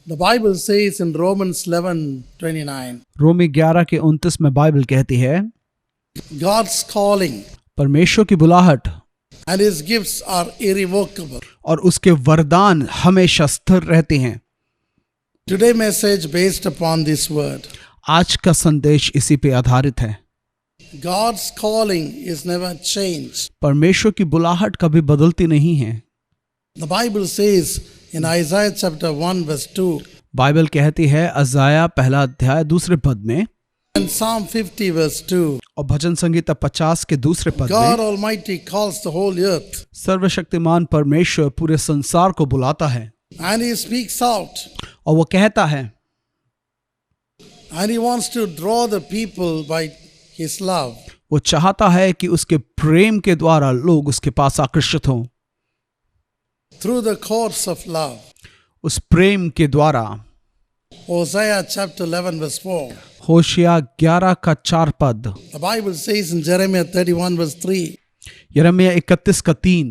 The Bible says in Romans 11:29, रोमी 11 के 29 में Bible कहती है, God's calling परमेश्वर की बुलाहट and His gifts are irrevocable. और उसके वरदान हमेशा स्थिर रहते हैं। Today message based upon this word. आज का संदेश इसी पे आधारित है। God's calling is never changed. परमेश्वर की बुलाहट कभी बदलती नहीं है। The Bible says in Isaiah chapter 1 verse 2 Bible कहती है अज़ाया पहला अध्याय दूसरे पद में and Psalm 50 verse 2, और भजन संगीता 50 के दूसरे पद God में Almighty calls the whole earth सर्वशक्तिमान परमेश्वर पूरे संसार को बुलाता है and He speaks out और वो कहता है and He wants to draw the people by His love. वो चाहता है कि उसके प्रेम के द्वारा लोग उसके पास आकर्षित हों, Through the course of love. उस प्रेम के द्वारा। Hosea chapter 11 verse 4. होशिया 11 का 4 पद, The Bible says in Jeremiah 31 verse 3, यिर्मयाह 31 का 3,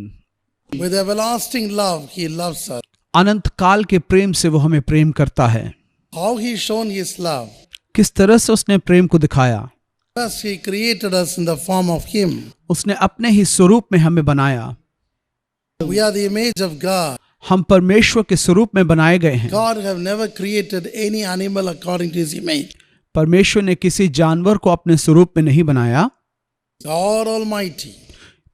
with everlasting love He loves us. अनंत काल के प्रेम से वो हमें प्रेम करता है। How He shown His love? किस तरह से उसने प्रेम को दिखाया? First He created us in the form of Him. उसने अपने ही स्वरूप में हमें बनाया। We are the image of God. हम परमेश्वर के स्वरूप में बनाए गए हैं। God have never created any animal according to His image. परमेश्वर ने किसी जानवर को अपने स्वरूप में नहीं बनाया। God Almighty,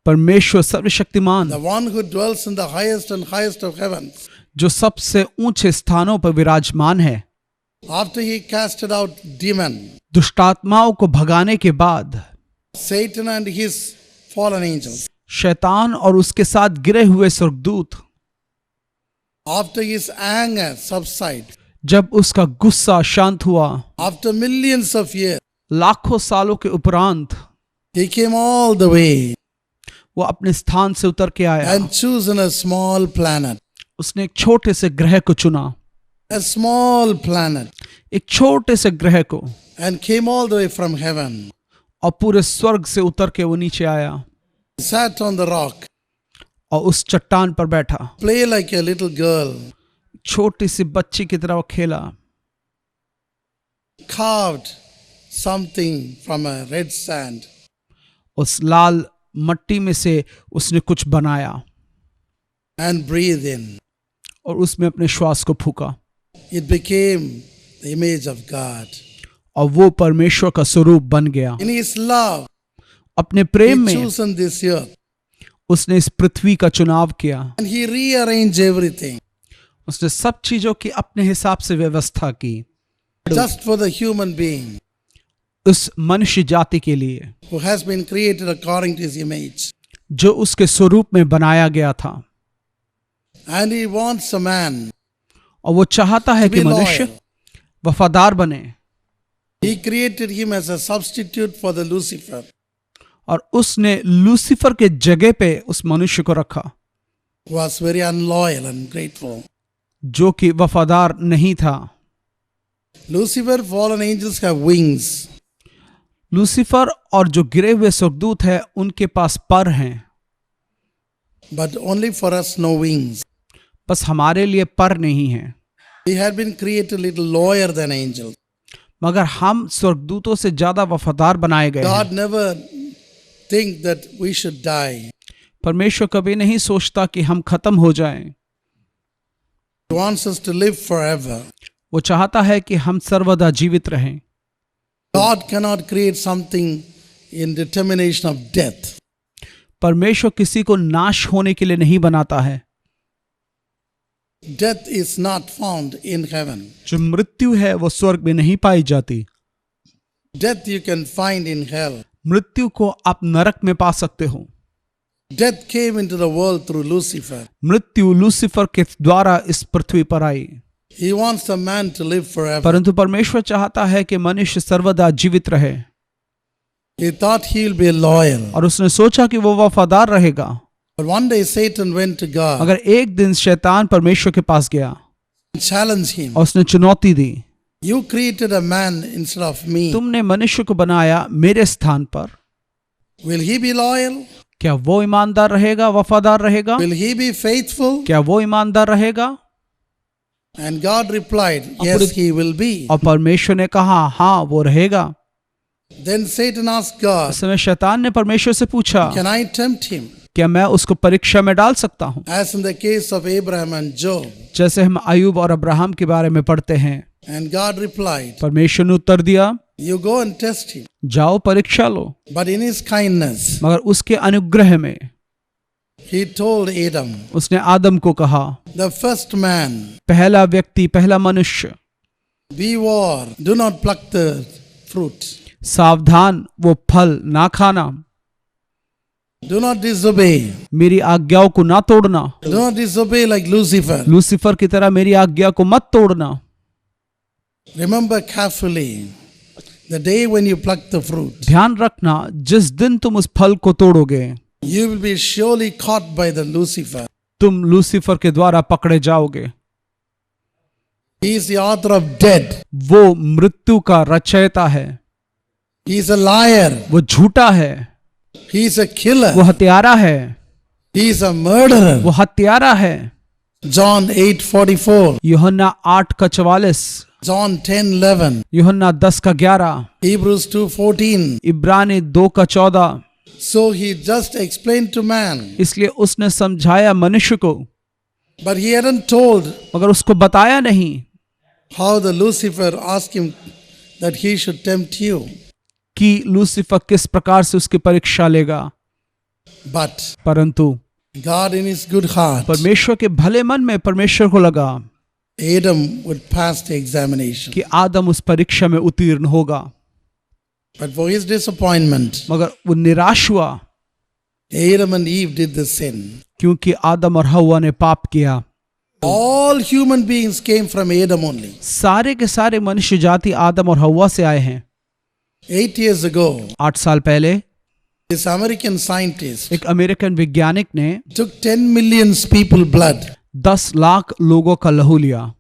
परमेश्वर सर्वशक्तिमान, the one who dwells in the highest and highest of heavens, जो सबसे ऊंचे स्थानों पर विराजमान है, after He casted out demon, दुष्टात्माओं को भगाने के बाद Satan and his fallen angels, शैतान और उसके साथ गिरे हुए स्वर्गदूत, after His anger subside, जब उसका गुस्सा शांत हुआ, after millions of years, लाखों सालों के उपरांत He came all the way वो अपने स्थान से उतर के आया। and chosen a small planet, उसने एक छोटे से ग्रह को चुना, a small planet, एक छोटे से ग्रह को, and came all the way from heaven, और पूरे स्वर्ग से उतर के वो नीचे आया sat on the rock, और उस चट्टान पर बैठा, play like a little girl, छोटी सी बच्ची की तरह वो खेला, carved something from a red sand, उस लाल मट्टी में से उसने कुछ बनाया and breathed in. और उसमें अपने श्वास को फूका It became the image of God. और वो परमेश्वर का स्वरूप बन गया। In His love, अपने प्रेम He में chosen this earth उसने इस पृथ्वी का चुनाव किया। and He rearranged everything उसने सब चीजों की अपने हिसाब से व्यवस्था की, just for the human being उस मनुष्य जाति के लिए who has been created according to His image. जो उसके स्वरूप में बनाया गया था। And He wants a man और वो चाहता है to कि be मनुष्य loyal. वफादार बने। He created him as a substitute for the Lucifer, और उसने लूसीफर के जगह पे उस मनुष्य को रखा who was very unloyal and ungrateful. जो कि वफादार नहीं था। Lucifer, fallen angels have wings, Lucifer और जो गिरे हुए स्वर्गदूत है उनके पास पर हैं, but only for us no wings. बस हमारे लिए पर नहीं है। We had been created a little lower than angels. मगर हम स्वर्गदूतों से ज्यादा वफादार बनाए गए हैं। God never think that we should die. परमेश्वर कभी नहीं सोचता कि हम खत्म हो जाएं। He wants us to live forever. वो चाहता है कि हम सर्वदा जीवित रहें। God cannot create something in determination of death. परमेश्वर किसी को नाश होने के लिए नहीं बनाता है। Death is not found in heaven. जो मृत्यु है वो स्वर्ग में नहीं पाई जाती। Death you can find in hell. मृत्यु को आप नरक में पा सकते हो। Death came into the world through Lucifer. मृत्यु लूसीफर के द्वारा इस पृथ्वी पर आई। He wants the man to live forever. परंतु परमेश्वर चाहता है कि मनुष्य सर्वदा जीवित रहे। He thought he will be loyal. और उसने सोचा कि वो वफादार रहेगा। But one day Satan went to God मगर एक दिन शैतान परमेश्वर के पास गया and challenged him. और उसने चुनौती दी, You created a man instead of me. तुमने मनुष्य को बनाया मेरे स्थान पर, Will he be loyal? क्या वो ईमानदार रहेगा, वफादार रहेगा? Will he be faithful? क्या वो ईमानदार रहेगा? And God replied, yes, he will be. और परमेश्वर ने कहा हाँ वो रहेगा। Then Satan asked God, उस समय शैतान ने परमेश्वर से पूछा can I tempt him? क्या मैं उसको परीक्षा में डाल सकता हूँ, As in the case of Abraham and Job. जैसे हम अय्यूब और अब्राहम के बारे में पढ़ते हैं। And God replied, परमेश्वर ने उत्तर दिया, you go and test him. जाओ परीक्षा लो। But in his kindness, मगर उसके अनुग्रह में he told Adam, उसने आदम को कहा, the first man, पहला व्यक्ति, पहला मनुष्य, beware, do not pluck the fruit. सावधान वो फल ना खाना, Do not disobey. मेरी आज्ञाओं को ना तोड़ना, Do not disobey like Lucifer. Lucifer की तरह मेरी आज्ञा को मत तोड़ना। Remember carefully the day when you pluck the fruit. ध्यान रखना जिस दिन तुम उस फल को तोड़ोगे, You will be surely caught by the Lucifer. तुम लूसीफर के द्वारा पकड़े जाओगे। He is the author of death. वो मृत्यु का रचयिता है, He is a liar. वो झूठा है, He is a killer. वो हत्यारा है, He is a murderer. वो हत्यारा है। John 8:44. यूहन्ना 8:44, John 10:11. यूहन्ना 10:11, Hebrews 2:14. इब्रानी 2:14। So he just explained to man, इसलिए उसने समझाया मनुष्य को, but he hadn't told मगर उसको बताया नहीं how the Lucifer asked him that he should tempt you. कि लूसीफर किस प्रकार से उसकी परीक्षा लेगा। But परंतु God in his good heart, परमेश्वर के भले मन में परमेश्वर को लगा Adam would pass the examination. कि आदम उस परीक्षा में उत्तीर्ण होगा। But for his disappointment, मगर वो निराश हुआ Adam and Eve did the sin. क्योंकि आदम और हव्वा ने पाप किया। All human beings came from Adam only. सारे के सारे मनुष्य जाति आदम और हव्वा से आए हैं। 8 years ago, 8 साल पहले this American scientist एक अमेरिकन वैज्ञानिक ने took 10 million people blood 10 lakh लोगों का लहू लिया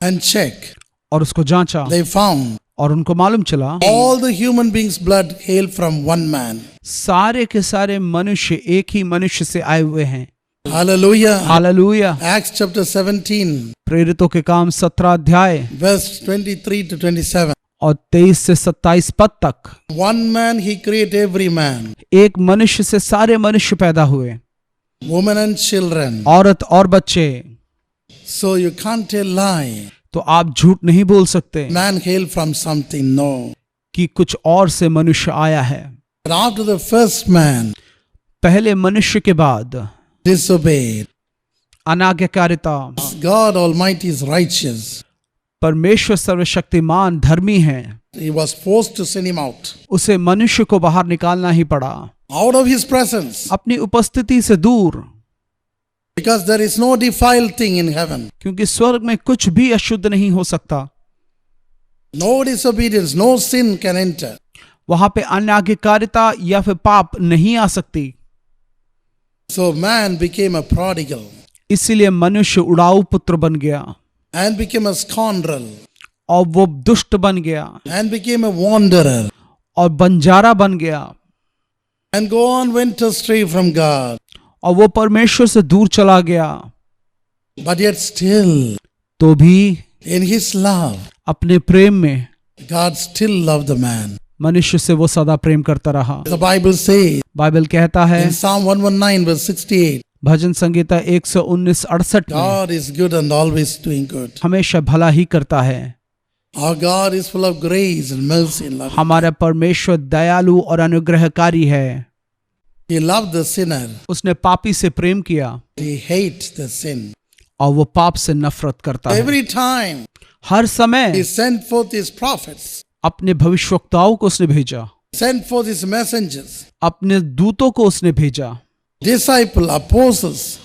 and checked. और उसको जांचा They found और उनको मालूम चला all the human beings' blood hail from one man. सारे के सारे मनुष्य एक ही मनुष्य से आए हुए हैं। Hallelujah. हालेलुया। Acts chapter 17, प्रेरितों के काम 17 अध्याय verse 23 to 27. और 23 से 27 पद तक। One man he created every man, एक मनुष्य से सारे मनुष्य पैदा हुए, women and children. औरत और बच्चे। So you can't tell lie. तो आप झूठ नहीं बोल सकते Man hail from something. No. कि कुछ और से मनुष्य आया है। But after the first man पहले मनुष्य के बाद disobeyed, अनाज्ञाकारिता, God Almighty is righteous. परमेश्वर सर्वशक्तिमान धर्मी है, He was forced to send him out. उसे मनुष्य को बाहर निकालना ही पड़ा, Out of his presence. अपनी उपस्थिति से दूर, Because there is no defiled thing in heaven. क्योंकि स्वर्ग में कुछ भी अशुद्ध नहीं हो सकता। No disobedience, no sin can enter. वहां पे अनाज्ञाकारिता या फिर पाप नहीं आ सकती। So man became a prodigal इसीलिए मनुष्य उड़ाऊ पुत्र बन गया and became a scoundrel और वो दुष्ट बन गया and became a wanderer और बंजारा बन गया and go on went astray from God. और वो परमेश्वर से दूर चला गया। But yet still तो भी in his love, अपने प्रेम में God still loved the man. मनुष्य से वो सदा प्रेम करता रहा। The Bible says बाइबल कहता है in Psalm 119 verse 68, भजन संगीता 119:68 में, God is good and always doing good. हमेशा भला ही करता है। Our God is full of grace and mercy and love. हमारा परमेश्वर दयालु और अनुग्रहकारी है। He loved the sinner. उसने पापी से प्रेम किया He hates the sin. और वो पाप से नफरत करता है। Every time हर समय he sent forth his prophets, अपने भविष्यवक्ताओं को उसने भेजा, sent forth his messengers, अपने दूतों को उसने भेजा, disciple, apostles,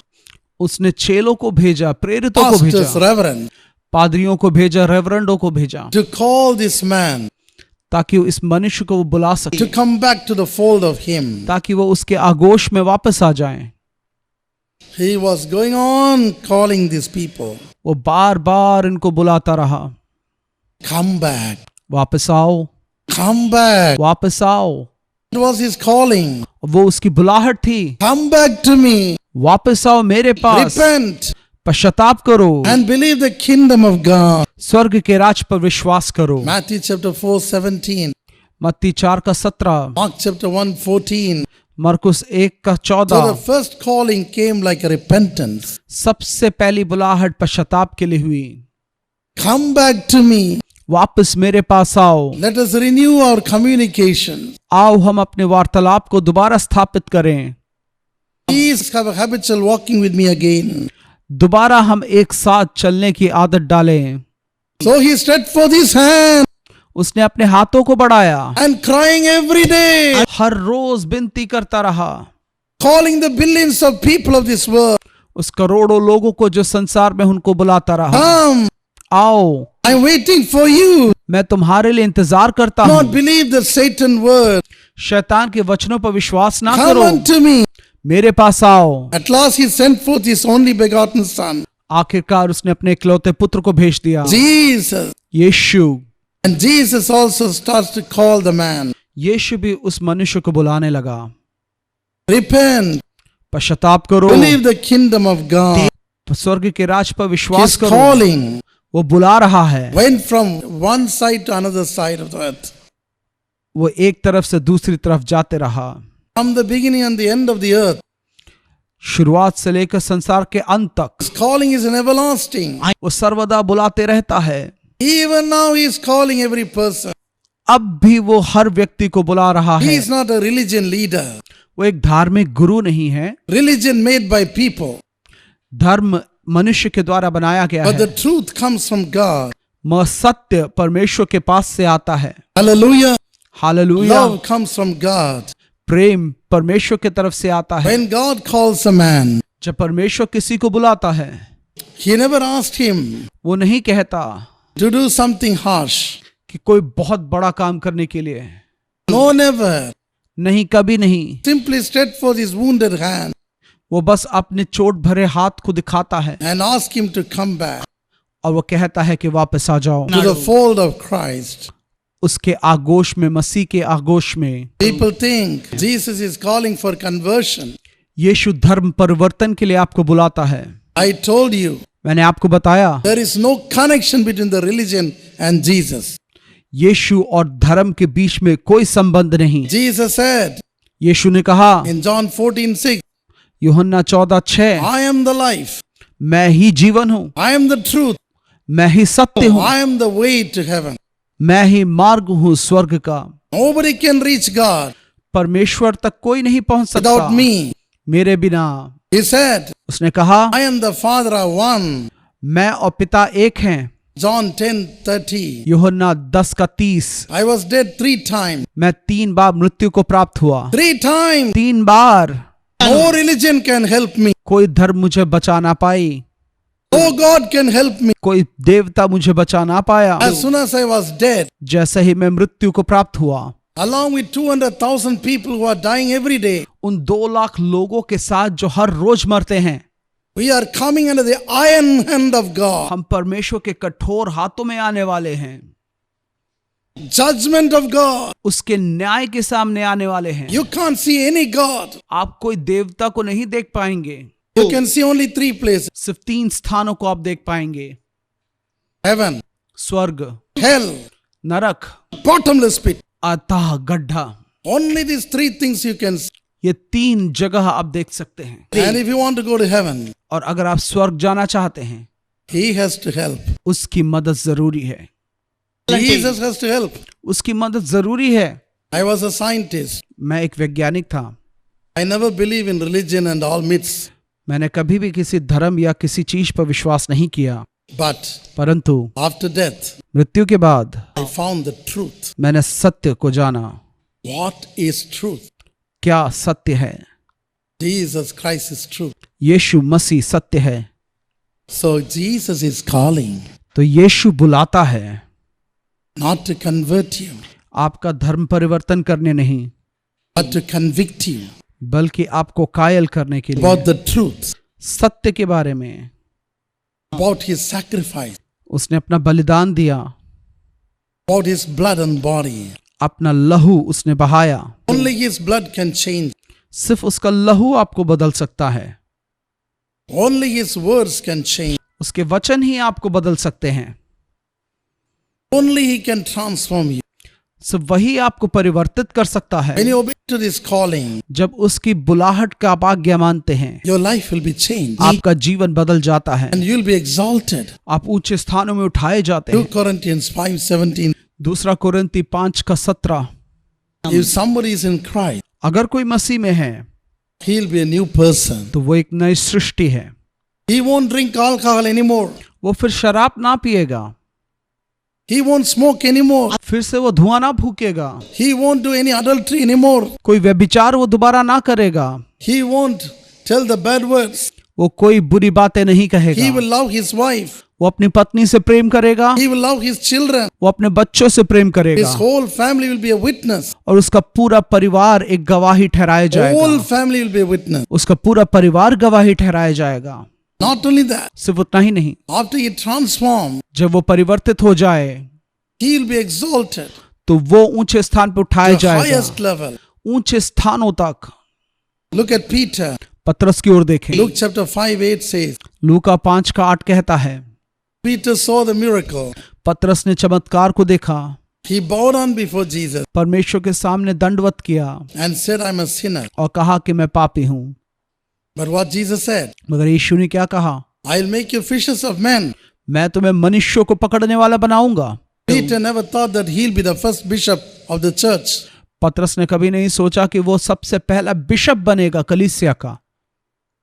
उसने चेलों को भेजा, प्रेरितों को pastors, भेजा, reverend, पादरियों को भेजा, रेवरेंडों को भेजा, to call this man ताकि इस मनुष्य को वो बुला सके, to come back to the fold of him. ताकि वो उसके आगोश में वापस आ जाएं। He was going on calling these people, वो बार बार इनको बुलाता रहा, come back, वापस आओ, come back. वापस आओ। It was his calling. वो उसकी बुलाहट थी, Come back to me. वापस आओ मेरे पास, Repent. पश्चाताप करो and believe the kingdom of God. स्वर्ग के राज पर विश्वास करो। Matthew chapter 4:17, मत्ती 4:17, Mark chapter 1:14. मरकुस 1:14। So the first calling came like a repentance. सबसे पहली बुलाहट पश्चाताप के लिए हुई। Come back to me. वापस मेरे पास आओ। Let us renew our communication. आओ हम अपने वार्तालाप को दोबारा स्थापित करें। Please have a habitual walking with me again. दोबारा हम एक साथ चलने की आदत डालें। So he stretched forth his hand उसने अपने हाथों को बढ़ाया, and crying every day, हर रोज विनती करता रहा। calling the billions of people of this world. उस करोड़ों लोगों को जो संसार में उनको बुलाता रहा, Come, आओ I'm waiting for you. मैं तुम्हारे लिए इंतजार करता Not हूँ। believe the Satan word. शैतान के वचनों पर विश्वास ना Come करो, unto me. मेरे पास आओ। At last he sent forth his only begotten son, आखिरकार उसने अपने इकलौते पुत्र को भेज दिया, Jesus. Yeshu. And Jesus also starts to call the man. यीशु भी उस मनुष्य को बुलाने लगा। Repent. पश्चाताप करो, Believe the kingdom of God. स्वर्ग के राज पर विश्वास His करो। calling वो बुला रहा है। went from one side to another side of the earth. वो एक तरफ से दूसरी तरफ जाते रहा। From the beginning and the end of the earth. शुरुआत से लेकर संसार के अंत तक His calling is an everlasting. वो सर्वदा बुलाते रहता है। Even now he is calling every person. अब भी वो हर व्यक्ति को बुला रहा He है। is not a religion leader. वो एक धार्मिक गुरु नहीं है। Religion made by people. धर्म मनुष्य के द्वारा बनाया गया But है, the truth comes from God. मगर सत्य परमेश्वर के पास से आता है। Hallelujah. Hallelujah. Love comes from God. प्रेम परमेश्वर की तरफ से आता है। When God calls a man, जब परमेश्वर किसी को बुलाता है, he never asked him वो नहीं कहता to do something harsh. कि कोई बहुत बड़ा काम करने के लिए। No, never. नहीं, कभी नहीं। Simply stretched forth his wounded hand वो बस अपने चोट भरे हाथ को दिखाता है and asked him to come back और वो कहता है कि वापस आ जाओ to the fold of Christ. उसके आगोश में, मसीह के आगोश में। People think Jesus is calling for conversion. यीशु धर्म परिवर्तन के लिए आपको बुलाता है। I told you, मैंने आपको बताया, there is no connection between the religion and Jesus. यीशु और धर्म के बीच में कोई संबंध नहीं। Jesus said यीशु ने कहा in John 14:6, यूहन्ना 14:6, I am the life, मैं ही जीवन हूँ, I am the truth, मैं ही सत्य हूँ, I am the way to heaven. मैं ही मार्ग हूँ स्वर्ग का। Nobody can reach God परमेश्वर तक कोई नहीं पहुंच सकता without me. मेरे बिना। He said, उसने कहा I am the Father of one. मैं और पिता एक हैं। John 10:30. यूहन्ना 10:30। I was dead 3 times. मैं 3 बार मृत्यु को प्राप्त हुआ। 3 times. 3 bar. No religion can help me. कोई धर्म मुझे बचा ना पाई, No God can help me. कोई देवता मुझे बचा ना पाया। As soon as I was dead, जैसे ही मैं मृत्यु को प्राप्त हुआ, along with 200,000 people who are dying every day, उन 2 लाख लोगों के साथ जो हर रोज मरते हैं, we are coming under the iron hand of God. हम परमेश्वर के कठोर हाथों में आने वाले हैं। Judgment of God. उसके न्याय के सामने आने वाले हैं। You can't see any God. आप कोई देवता को नहीं देख पाएंगे। You can see only 3 places. सिर्फ 3 स्थानों को आप देख पाएंगे, Heaven, स्वर्ग, hell, नरक, bottomless pit. अथाह गड्ढा। Only these 3 things you can see. ये 3 जगह आप देख सकते हैं। And if you want to go to heaven, और अगर आप स्वर्ग जाना चाहते हैं, He has to help. उसकी मदद जरूरी है। Jesus has to help. उसकी मदद जरूरी है। I was a scientist. मैं एक वैज्ञानिक था। I never believe in religion and all myths. मैंने कभी भी किसी धर्म या किसी चीज पर विश्वास नहीं किया, But परंतु after death, मृत्यु के बाद I found the truth. मैंने सत्य को जाना। What is truth? क्या सत्य है? Jesus Christ is truth. यीशु मसीह सत्य है। So Jesus is calling तो यीशु बुलाता है, not to convert you, आपका धर्म परिवर्तन करने नहीं, but to convict you बल्कि आपको कायल करने के लिए, about the truth, सत्य के बारे में। about His sacrifice, उसने अपना बलिदान दिया, about His blood and body. अपना लहू उसने बहाया। Only His blood can change. सिर्फ उसका लहू आपको बदल सकता है। Only His words can change. उसके वचन ही आपको बदल सकते हैं। Only He can transform you. सिर्फ वही आपको परिवर्तित कर सकता है। When you obey to this calling, जब उसकी बुलाहट का आप आज्ञा मानते हैं, your life will be changed. आपका जीवन बदल जाता है, And you'll be exalted. आप ऊंचे स्थानों में उठाए जाते 2 हैं। Corinthians 5:17. 2 कोरिन्ती 5:17। If somebody is in Christ, अगर कोई मसीह में है he'll be a new person. तो वो एक नई सृष्टि है। He won't drink alcohol anymore. वो फिर शराब ना पिएगा, He won't smoke anymore. फिर से वो धुआं ना फूकेगा, He won't do any adultery anymore. कोई व्यभिचार वो दोबारा ना करेगा, He won't tell the bad words. वो कोई बुरी बातें नहीं He कहेगा, will love his wife. वो अपनी पत्नी से प्रेम करेगा, He will love his children. वो अपने बच्चों से प्रेम करेगा, His whole family will be a witness. और उसका पूरा परिवार एक गवाही ठहराया Whole जाएगा। family will be a witness. उसका पूरा परिवार गवाही ठहराया जाएगा। Not only that, सिर्फ उतना ही नहीं, after he transforms, जब वो परिवर्तित हो जाए he will be exalted तो वो ऊंचे स्थान पर उठाया to the जाएगा, highest level. ऊंचे स्थानों तक। Look at Peter. पतरस की ओर देखें। Luke chapter 5:8 says, लूका 5:8 कहता है, Peter saw the miracle. पतरस ने चमत्कार को देखा, He bowed down before Jesus परमेश्वर के सामने दंडवत किया and said, I'm a sinner. और कहा कि मैं पापी हूँ। But what Jesus said, मगर यीशु ने क्या कहा? I'll make you fishers of men. मैं तुम्हें मनुष्यों को पकड़ने वाला बनाऊंगा। Peter never thought that he'll be the first bishop of the church. पतरस ने कभी नहीं सोचा कि वो सबसे पहला बिशप बनेगा कलीसिया का।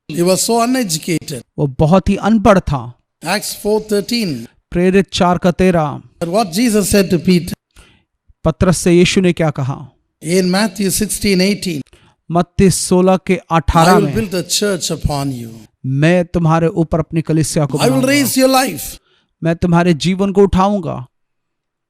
He was so uneducated. वो बहुत ही अनपढ़ था। Acts 4:13. प्रेरित 4:13। But what Jesus said to Peter पतरस से यीशु ने क्या कहा? in Matthew 16:18, मत्ती 16 के I 18 will में, build a church upon you. मैं तुम्हारे ऊपर अपनी कलीसिया को I will बनाऊंगा। raise your life. मैं तुम्हारे जीवन को उठाऊंगा,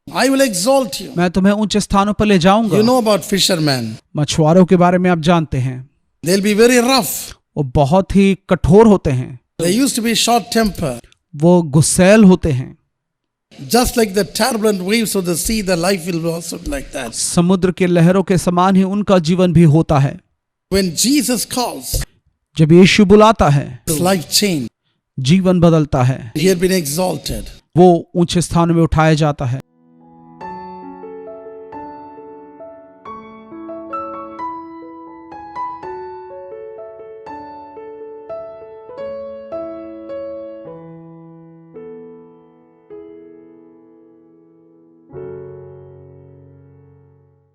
I will exalt you. मैं तुम्हें ऊंचे स्थानों पर ले जाऊंगा। You know about fishermen. मछुआरों के बारे में आप जानते हैं, They'll be very rough. वो बहुत ही कठोर होते हैं, They used to be short tempered. वो गुस्सैल होते हैं। Just like the turbulent waves of the sea, the life will be also like that. समुद्र के लहरों के समान ही उनका जीवन भी होता है। When Jesus calls, जब यीशु बुलाता है, his life changed. जीवन बदलता है, He had been exalted. वो ऊंचे स्थानों में उठाया जाता है।